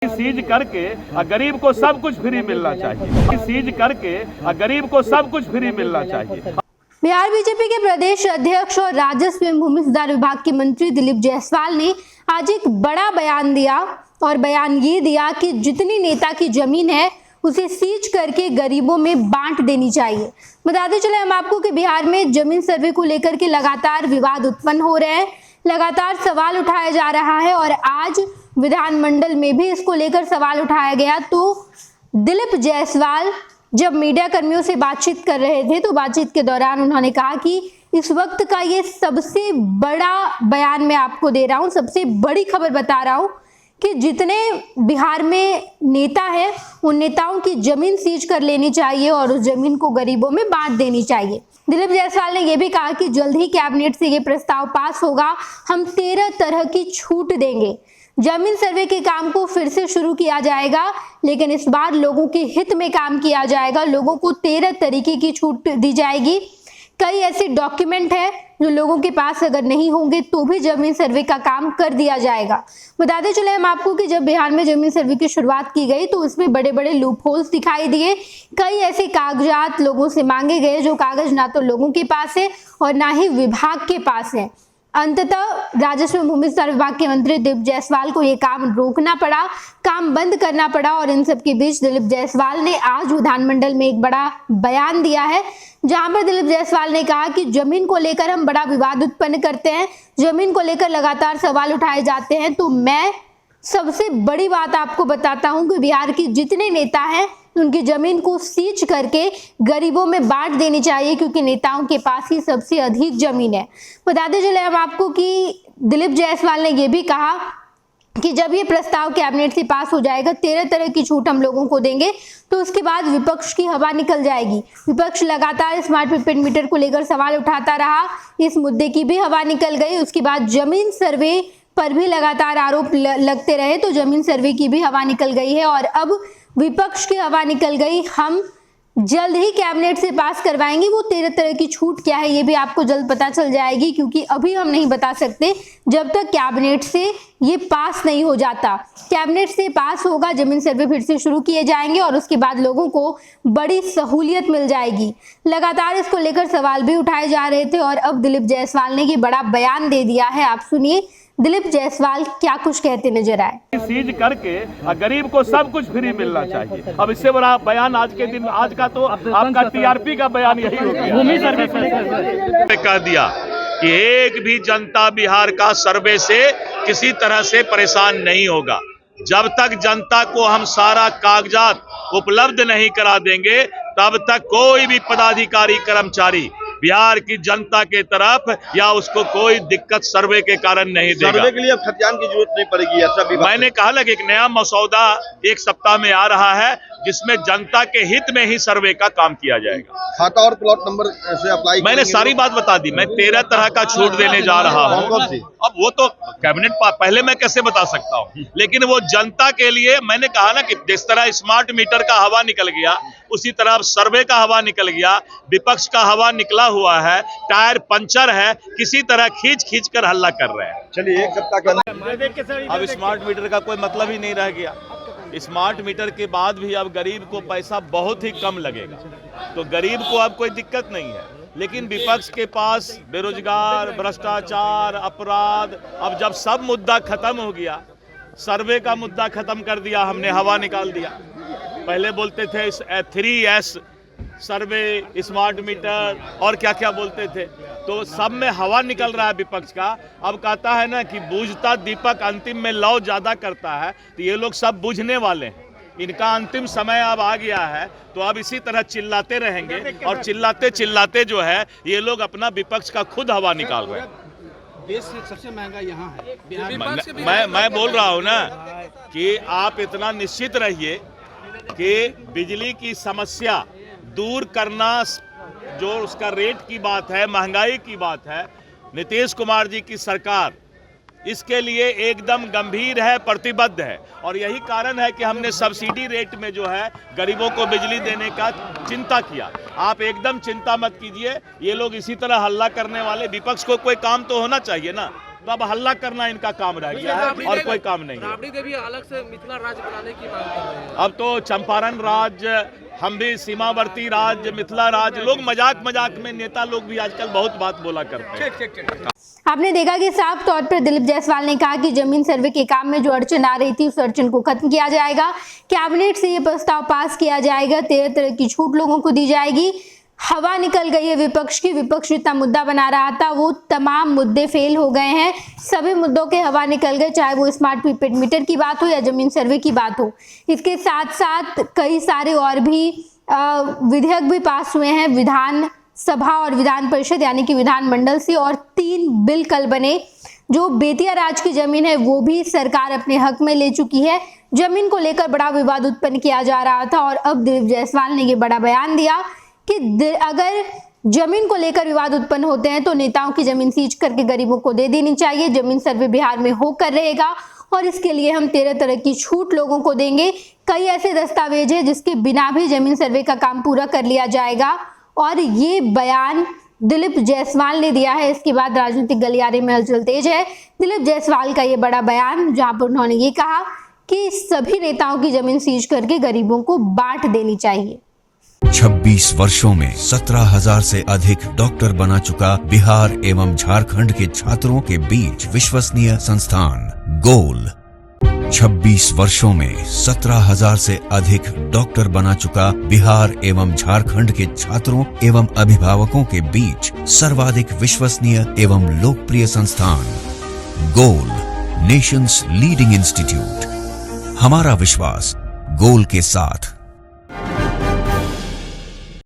Seize करके गरीब को सब कुछ फ्री मिलना चाहिए। सीज करके गरीब को सब कुछ फ्री मिलना चाहिए। बिहार बीजेपी के प्रदेश अध्यक्ष और राजस्व एवं भूमि सुधार विभाग के मंत्री दिलीप जायसवाल ने आज एक बड़ा बयान दिया और बयान ये दिया कि जितनी नेता की जमीन है उसे सीज करके गरीबों में बांट देनी चाहिए। बताते चले हम आपको कि बिहार में जमीन सर्वे को लेकर के लगातार विवाद उत्पन्न हो रहे हैं, लगातार सवाल उठाया जा रहा है और आज विधानमंडल में भी इसको लेकर सवाल उठाया गया। तो दिलीप जायसवाल जब मीडिया कर्मियों से बातचीत कर रहे थे तो बातचीत के दौरान उन्होंने कहा कि इस वक्त का ये सबसे बड़ा बयान मैं आपको दे रहा हूं, सबसे बड़ी खबर बता रहा हूं कि जितने बिहार में नेता हैं उन नेताओं की जमीन सीज कर लेनी चाहिए और उस जमीन को गरीबों में बांट देनी चाहिए। दिलीप जायसवाल ने यह भी कहा कि जल्द ही कैबिनेट से ये प्रस्ताव पास होगा, हम 13 तरह की छूट देंगे। जमीन सर्वे के काम को फिर से शुरू किया जाएगा, लेकिन इस बार लोगों के हित में काम किया जाएगा। लोगों को 13 तरीके की छूट दी जाएगी। कई ऐसे डॉक्यूमेंट है जो लोगों के पास अगर नहीं होंगे तो भी जमीन सर्वे का काम कर दिया जाएगा। बताते चले हम आपको कि जब बिहार में जमीन सर्वे की शुरुआत की गई तो उसमें बड़े बड़े लूप होल्स दिखाई दिए। कई ऐसे कागजात लोगों से मांगे गए जो कागज ना तो लोगों के पास है और ना ही विभाग के पास है। अंततः राजस्व एवं भूमि सुधार विभाग के मंत्री दिलीप जायसवाल को ये काम रोकना पड़ा, काम बंद करना पड़ा और इन सब के बीच दिलीप जायसवाल ने आज विधानमंडल में एक बड़ा बयान दिया है, जहां पर दिलीप जायसवाल ने कहा कि जमीन को लेकर हम बड़ा विवाद उत्पन्न करते हैं, जमीन को लेकर लगातार सवाल उठाए जाते हैं। तो मैं सबसे बड़ी बात आपको बताता हूं कि बिहार के जितने नेता हैं उनकी जमीन को सीज करके गरीबों में बांट देनी चाहिए, क्योंकि नेताओं के पास ही सबसे अधिक जमीन है। बताते चले हम आपको कि दिलीप जायसवाल ने यह भी कहा कि जब ये प्रस्ताव कैबिनेट से पास हो जाएगा, 13 तरह की छूट हम लोगों को देंगे, तो उसके बाद विपक्ष की हवा निकल जाएगी। विपक्ष लगातार स्मार्ट प्रीपेड मीटर को लेकर सवाल उठाता रहा, इस मुद्दे की भी हवा निकल गई। उसके बाद जमीन सर्वे पर भी लगातार आरोप लगते रहे, तो जमीन सर्वे की भी हवा निकल गई है और अब विपक्ष की हवा निकल गई। हम जल्द ही कैबिनेट से पास करवाएंगे। वो 13 तरह की छूट क्या है ये भी आपको जल्द पता चल जाएगी, क्योंकि अभी हम नहीं बता सकते जब तक कैबिनेट से ये पास नहीं हो जाता। कैबिनेट से पास होगा, जमीन सर्वे फिर से शुरू किए जाएंगे और उसके बाद लोगों को बड़ी सहूलियत मिल जाएगी। लगातार इसको लेकर सवाल भी उठाए जा रहे थे और अब दिलीप जायसवाल ने ये बड़ा बयान दे दिया है। आप सुनिए दिलीप जायसवाल क्या कुछ कहते नजर आए। सीज करके गरीब को सब कुछ फ्री मिलना चाहिए। अब इससे बड़ा बयान आज के दिन, आज का तो आपका टीआरपी का बयान यही हो गया। भूमि सर्वे कह दिया कि एक भी जनता बिहार का सर्वे से किसी तरह से परेशान नहीं होगा। जब तक जनता को हम सारा कागजात उपलब्ध नहीं करा देंगे तब तक कोई भी पदाधिकारी कर्मचारी बिहार की जनता के तरफ या उसको कोई दिक्कत सर्वे के कारण नहीं देगा। सर्वे के लिए अब खतियान की जरूरत नहीं पड़ेगी, ऐसा मैंने कहा ना कि एक नया मसौदा एक सप्ताह में आ रहा है जिसमें जनता के हित में ही सर्वे का काम किया जाएगा। खाता और प्लॉट नंबर से अप्लाई मैंने सारी बात बता दी। मैं 13 तरह का छूट देने जा रहा हूँ। अब वो तो कैबिनेट पहले मैं कैसे बता सकता हूँ, लेकिन वो जनता के लिए मैंने कहा ना कि जिस तरह स्मार्ट मीटर का हवा निकल गया उसी तरह सर्वे का हवा निकल गया, विपक्ष का हवा निकला हुआ है, टायर पंचर है, किसी तरह खींच कर हल्ला कर रहे हैं। चलिए एक सप्ताह के अंदर अब स्मार्ट मीटर का कोई मतलब ही नहीं रह गया। स्मार्ट मीटर के बाद भी अब गरीब को पैसा बहुत ही कम लगेगा, तो गरीब को अब कोई दिक्कत नहीं है। लेकिन विपक्ष के पास बेरोजगार, भ्रष्टाचार, अपराध, अब जब सब मुद्दा खत्म हो गया, सर्वे का मुद्दा खत्म कर दिया हमने, हवा निकाल दिया। पहले बोलते थे 3S सर्वे, स्मार्ट मीटर और क्या क्या बोलते थे, तो सब में हवा निकल रहा है विपक्ष का। अब कहता है ना कि बूझता दीपक अंतिम में लौ ज्यादा करता है, तो ये लोग सब बुझने वाले हैं। इनका अंतिम समय अब आ गया है, तो अब इसी तरह चिल्लाते रहेंगे और चिल्लाते चिल्लाते जो है ये लोग अपना विपक्ष का खुद हवा निकाल रहे हैं। देश से सबसे महंगा यहाँ है। मैं बोल रहा हूँ ना कि आप इतना निश्चित रहिए कि बिजली की समस्या दूर करना, जो उसका रेट की बात है, महंगाई की बात है, नीतीश कुमार जी की सरकार इसके लिए एकदम गंभीर है, प्रतिबद्ध है। और यही कारण है कि हमने सब्सिडी रेट में जो है गरीबों को बिजली देने का चिंता किया। आप एकदम चिंता मत कीजिए, ये लोग इसी तरह हल्ला करने वाले, विपक्ष को कोई काम तो होना चाहिए ना। तो अब हल्ला करना इनका काम रह गया है और कोई काम नहीं है। राबड़ी देवी अलग से मिथिला राज्य बनाने की मांग कर रहे हैं। अब तो चंपारण राज्य, हम भी सीमावर्ती राज्य, मिथिला राज्य, लोग मजाक मजाक में नेता लोग भी आजकल बहुत बात बोला करते हैं। आपने देखा कि साफ तौर पर दिलीप जायसवाल ने कहा कि जमीन सर्वे के काम में जो अड़चन आ रही थी उस अड़चन को खत्म किया जाएगा। कैबिनेट से ये प्रस्ताव पास किया जाएगा, 13 तरह की छूट लोगों को दी जाएगी। हवा निकल गई है विपक्ष की। विपक्ष जितना मुद्दा बना रहा था वो तमाम मुद्दे फेल हो गए हैं। सभी मुद्दों के हवा निकल गए, चाहे वो स्मार्ट प्रीपेड मीटर की बात हो या जमीन सर्वे की बात हो। इसके साथ साथ कई सारे और भी विधेयक भी पास हुए हैं विधान सभा और विधान परिषद यानी कि विधान मंडल से, और 3 बिल कल बने। जो बेतिया राज की जमीन है वो भी सरकार अपने हक में ले चुकी है। जमीन को लेकर बड़ा विवाद उत्पन्न किया जा रहा था और अब दिलीप जायसवाल ने ये बड़ा बयान दिया कि अगर जमीन को लेकर विवाद उत्पन्न होते हैं तो नेताओं की जमीन सीज करके गरीबों को दे देनी चाहिए। जमीन सर्वे बिहार में होकर रहेगा और इसके लिए हम 13 तरह की छूट लोगों को देंगे। कई ऐसे दस्तावेज हैं जिसके बिना भी जमीन सर्वे का काम पूरा कर लिया जाएगा, और ये बयान दिलीप जायसवाल ने दिया है। इसके बाद राजनीतिक गलियारे में हलचल तेज है। दिलीप जायसवाल का ये बड़ा बयान, जहां पर उन्होंने ये कहा कि सभी नेताओं की जमीन सीज करके गरीबों को बांट देनी चाहिए। 26 वर्षों में 17,000 से अधिक डॉक्टर बना चुका बिहार एवं झारखंड के छात्रों के बीच विश्वसनीय संस्थान गोल। 26 वर्षों में 17,000 से अधिक डॉक्टर बना चुका बिहार एवं झारखंड के छात्रों एवं अभिभावकों के बीच सर्वाधिक विश्वसनीय एवं लोकप्रिय संस्थान गोल, नेशंस लीडिंग इंस्टीट्यूट। हमारा विश्वास गोल के साथ।